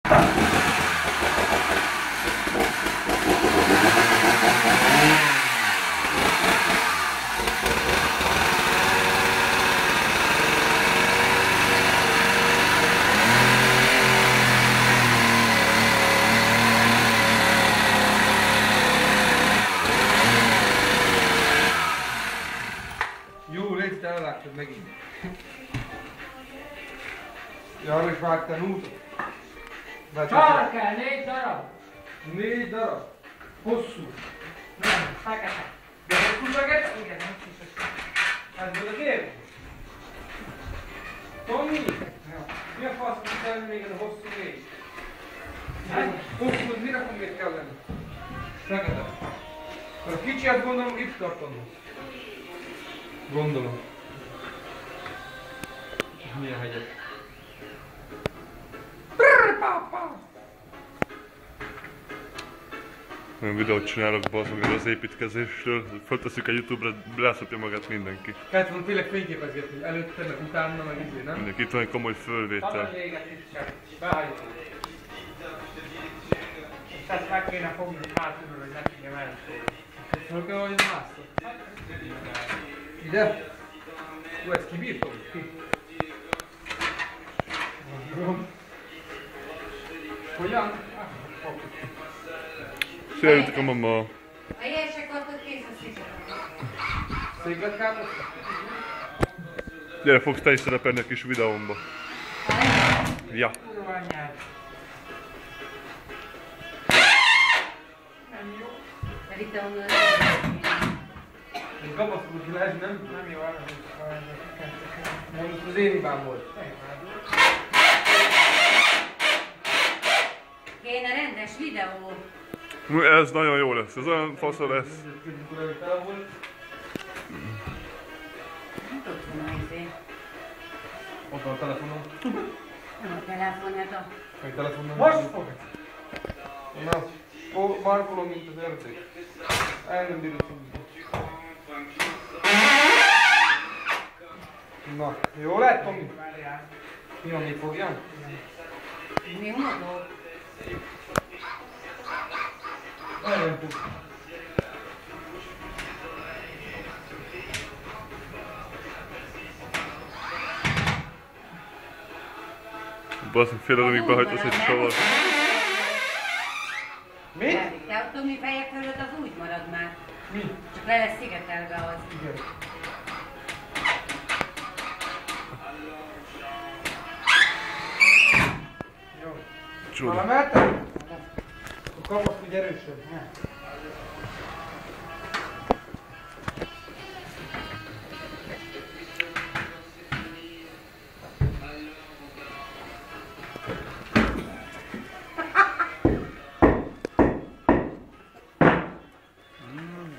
Jó, légy, te elláttad megint. Ja, arra is vágtál útot? Sarkál, 4 darab. 4 darab? Hosszú? Nem, fekete. De hosszú fekete? Igen, nem kis. Ez volt a kérdés? Tomi? Mi a fasz kell még ez a hosszú rész? Hosszú, mire fog még kelleni? Fekete. A kicsiát gondolom itt tartanom. Gondolom. Milyen hegyek? Olyan videót csinálok bazdmeg az építkezésről, föltesszük a YouTube-ra, rászopja magát mindenki. Kellett volna tényleg fényképezgetni, előtte, meg utána, meg izé, nem? Mindenki, itt van egy komoly fölvétel. Talán véget itt sem. Behagyom. És ezt meg kéne fogni hátulról, hogy ne tudjam elszólni. Föl kell, hogy másztok. Ide? Jó, ezt kibírtom? Ki? Hogyan? Szia, jöttek a mama. A ilyesek ott kész a szépen. Széklet káposzta? Gyere, fogsz te is szerepelni a kis videómba. Ja. Kurva anyád. Nem jó. Pedig te onnan Egy kapaszkodó ki lehet, nem? Nem jó arra, hogy Mondjuk az én hibám volt. kéne rendes videó. Ez nagyon jó lesz, ez olyan fasza lesz. Ott van a izé. Ott van a telefonom. Nem a telefonját a... Egy telefonom. Most fogod! Na, markolom, mint az ördög. Elgondolom. Na, jó lett, Tomi? Várjál. Mi van, még fogjam? Mi mondod? Eljöntünk. Bazdmeg félre, amíg behagytasz egy savat. Mi? Te a Tomi feje fölött az úgy marad már. Mi? Csak le lesz szigetelve az. Igen. Jó. Csoda. Valameltem? A kapaszkodj erősen.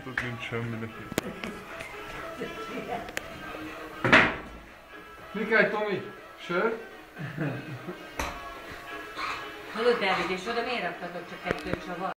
Ott nincs semmi neki. Mi kell, Tomi? Sör? Tudod, Dávid, és oda miért raktatok csak 2 csavar?